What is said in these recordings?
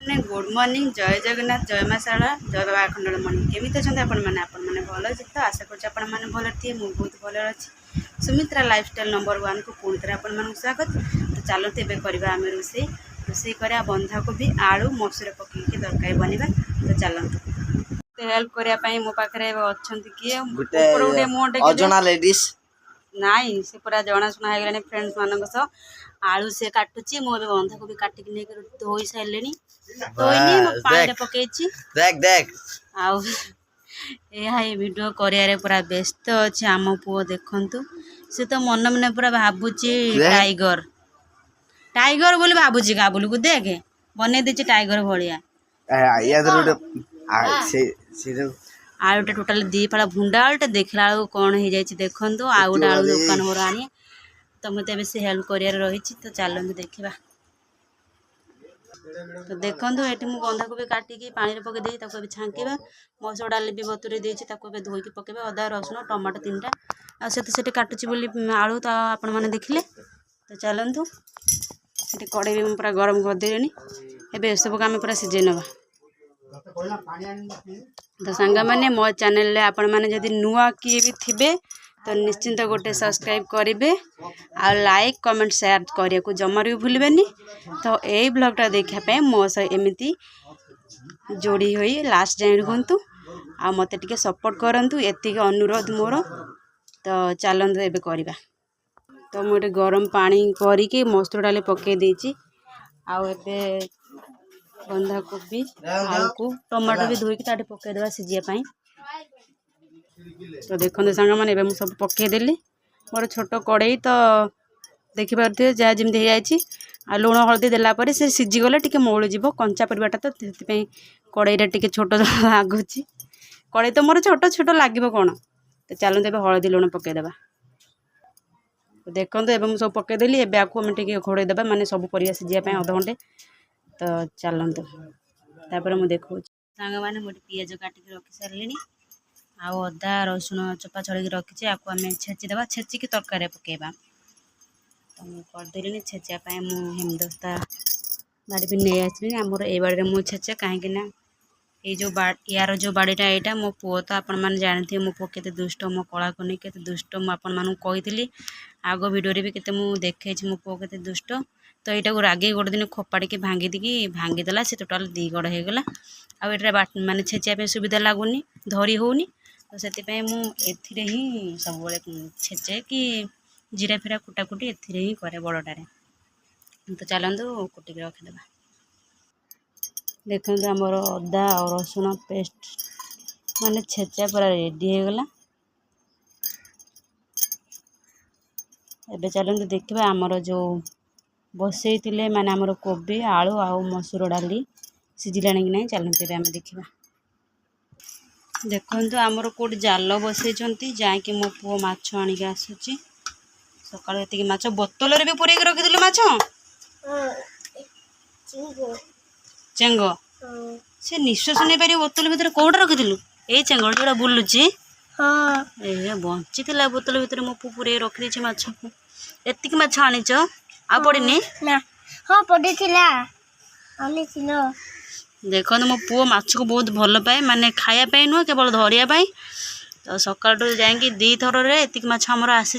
Good morning जय जगन्नाथ जय माँ शारदा जय बाबा अखंडमणि केमी अच्छा आपण मैंने भल अच्छे तो आशा कर भल थे मुझे बहुत भल अच्छी सुमित्रा लाइफस्टाइल नंबर 1 को पुणी थे आपण स्वागत। तो चलते एवं करवा आम रोसे रोसे करा बंधाकोबी आलू मसूर पकईकि तरकारी बनवा। तो चलते हेल्प करने मो पाखे अच्छा किए गोटे मुँह लेडीज नाई से पूरा जनाशुना हो फ्रेंड्स मान आलू से काटुची मो बंधाकोबी काटिक नहीं धोई सारे धोईनी मो पानी पकई देख देख वीडियो कर पूरा व्यस्त अच्छे आम पुओ देखु से तो मन मन पूरा भावुची टाइगर टाइगर बोली भावुची गाबुल को देख बन देती टाइगर भाया आलूटा टोटाल दी फाड़ा भुंडा आलूटा देखला बेलू कौन हो जाए देखु आउ गोटे आलू दुकान मोर आनी तो मत से हेल्प कर रही। तो चलते देखा तो देखो ये मुझे बंधाकोबी काटिकी पानी पकईदे छांकवा मसूर डाल भी बतुरी देती धोईकी पकेबा अदा रसुण टमाटो 3टा आते काटुची बोली आलू तो आपण मैंने देखिले। तो चलतु ये कड़े भी पूरा गरम करदे ए सब आम पूरा सीझे नवा। तो सांग मैंने मो चैनल आपण मैंने जदि नुआ किए भी थे तो निश्चिंत गोटे सब्सक्राइब करेंगे आ लाइक कमेंट शेयर करने को जमार भी भूलें। तो यही ब्लॉगटा देखापी मो एमती जोड़ी हुई लास्ट जाए रुहतु आ मत टे सपोर्ट करूँ एति अनुरोध मोर। तो चलतु ए करवा। तो मुझे गरम पानी करके मसूर डाल पकई देती आए बंधाकोबी आलू को टमाटो भी धोईकी ताटे पकईदेवा सीझापी। तो देखते सांग मैंने मुझे सब पकईदेली मोर छोट कड़ई तो देखिपे जहाँ जमी हो लुण हल्दी देलापर से सीझीगले टे मौलूज कंचा परिवाटा तो से कड़ईटा टे छोट लगुच कड़ई तो मोर छोट छोट लगे कौन। तो चलते ए हलदी लुण पकईदेवा। तो देखो मुझे सब पकईदेली एवं आम घोड़ेदेवा माने सब परिया सीझापी अध घंटे। तो चलतु तापर मुझे देखा सांग मैंने गोटे पिज काटिक रखी सारे आउ अदा रसुण चोपा छड़ी रखी आम छेचीदे छेचिकी तरकारी पकेबा। तो मुझे करदेली छेचापी मुझे हेमदस्ता बाड़ी भी नहीं आसली आमर ये बाड़ी में मुझे छेचे कहीं ये जो यार जो बाड़ीटा यहाँ मो पुओ तो आपण मैंने जानते मो पुओ के दुष्ट मो कला को नहीं के दुष्ट मुझे कही आग भिडियो भी के देखे मो पुओ के दुष्ट। तो यहाँ रागे गोटे दिन खोपाड़ी के भांगी दी भांगीदेला से टोटाल 2 गड़ होगला आठ मानने छेचापी सुविधा लगुनि धरी होनी। तो से मुझे ही सब छेचे कि जीरा फिरा कुटाकुटी एथि ही करे बड़टारे। तो चलतु कुटिक रखिदेवा। देखो आमर अदा और रसुण पेस्ट माने छेचा पूरा रेडी होगला। एबे चलते देखा आमर जो बसई थे माने आमर कोबी आलू आउ मसूर डाली सीझिला कि नहीं चलते आम देखा। देखो आमर कौट जाल बसई जैकि मो पुओ माछ आणिक आसूची सकाल ये माछ बोतल भी पूरे रखीलु माछ चेंग से निश्वास नहीं पार बोतल भितर कौटा रखीलु ये चेंग जो बुलूची ए बंची बोतल भितर मो पु पूरे रखी माछ को एतिक माछ आनीच आ पड़नी हाँ पड़ी देखो मो पुओ माछ को बहुत भल पाए माने खायापाई नुह केवल धरियापाई। तो सकाल जाकि 2 थर एतिक माछ आमर आसी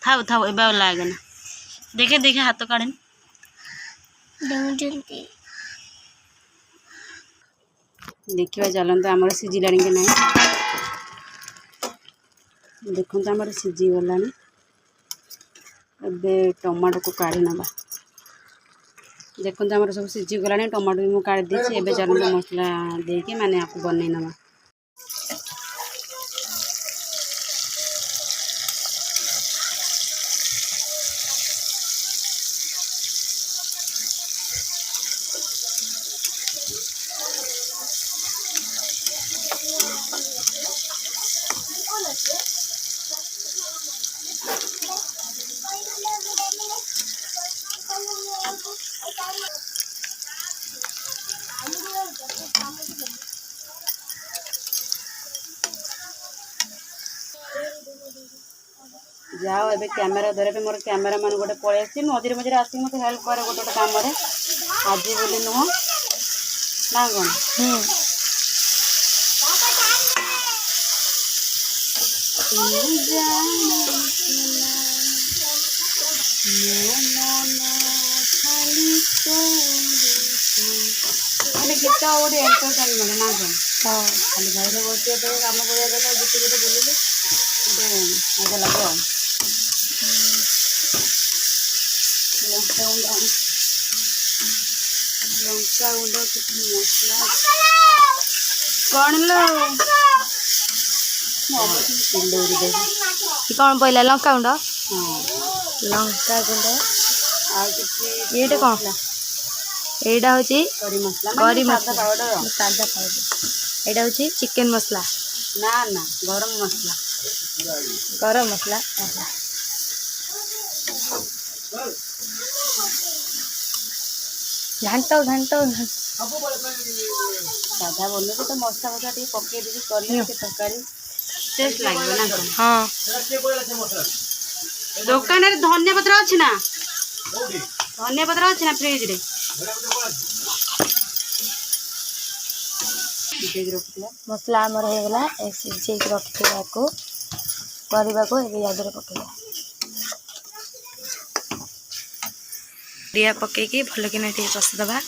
थाउ थाउ ए लागेना देखे देखे हाथ काढ़े देखा चलते आमर सीझिला कि ना देखो आमर सीझीगला ए टमाटो को काढ़ी नवा। देखो आमर सब सीझीगला टमाटो भी मुझे काढ़ी देती एवं चलते मसला देके माने आपको बनई नवा। जाओ एबे कैमेरा धरे पे मोर कैमेरा मान गोटे पळे आसी मझे मझे आसी मते हेल्प करे गोटे गोटे काम रे आज बोली नुह ना कोन खाली गीत गोटे एंटरटेनमेंट ना कोन खाली घर बस काम कर गीत गीत बोलिले मजा लगे लंका गुंड किसी मसला कौन लो कौन पहला लंका गुंड हाँ लंका गुंड ये कौन एटा हूँ करी मसला करी सादा पाउडर सादा पाउडर एटा हूँ चिकेन मसला ना ना गरम मसला घंटो घंटो सादा बोल तो मसला फसला टे पकई दी कर तरकारी टेस्ट लगे ना हाँ दुकान रे धनिया पत्र अच्छी ना धनिया पत्र अच्छी ना फ्रिज रे मसला आमर होगला सिझे रखी करने को यादर पकड़ा रिया पकईकि भल कि कषिदबा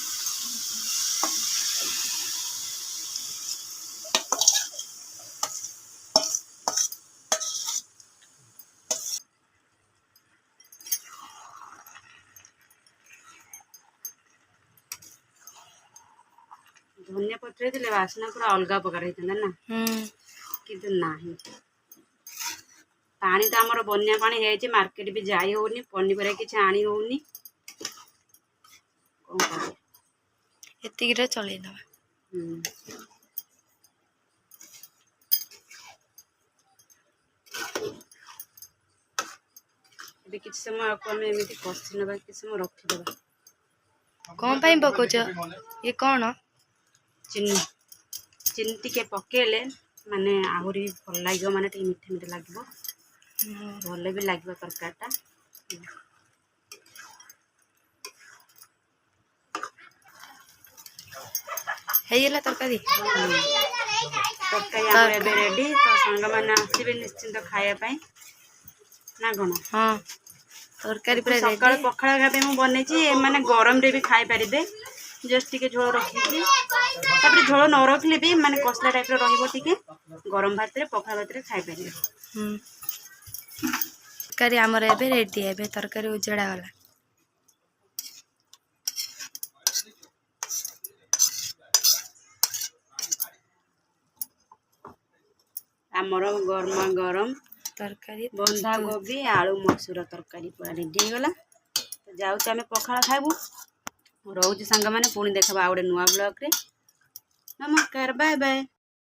धनिया पत्र देले वासना पूरा अलग प्रकार होता ना किंतु नाही पानी तो आमर बन्या पानी है मार्केट भी जाई होनी पनीपरिया किसी आनी होनी एतिक चल किसी समय आम एमती कषि ना कि समय रखीदे कौन पकोच ये कौन चिनी चिनी टी पकेले माने आहरी भल लगे माने मीठा मीठा लगे भल भी लगे तरकारीटा ହେଇଗଲା ତରକାରୀ ଏବେ ରେଡି ତ ସାଙ୍ଗମାନେ ଆସିବେ ନିଶ୍ଚିନ୍ତ ଖାଇବା ପାଇଁ ନା କ'ଣ ହଁ ତରକାରୀ ପୁରା ସକାଳେ ପଖାଳ ଖାଇବା ପାଇଁ ମୁଁ ବନେଇଛି ଏମାନେ ଗରମରେ ବି ଖାଇପାରିବେ ଜଷ୍ଟ ଟିକେ ଝୋଳ ରଖିଛି ତାପରେ ଝୋଳ ନ ରଖିଲେ ବି ମାନେ କଷଲା ଟାଇପ୍ର ରହିବ ଟିକେ ଗରମ ଭାତରେ ପଖାଳ ଭାତରେ ଖାଇପାରିବେ ତରକାରୀ ଆମର ଏବେ ରେଡି ଏବେ ତରକାରୀ ଉଜଡ଼ା ଗଲା आमर गरमा गरम तरकारी बंधा कोबी आलू मसूर तरकारी पूरा रेडी हो गला तो जाऊँ आम पखाड़ खाइबू रोज सांग मैंने पुणी देखा आउ गोटे नुआ ब्लॉग रे नमस्कार बाय बाय।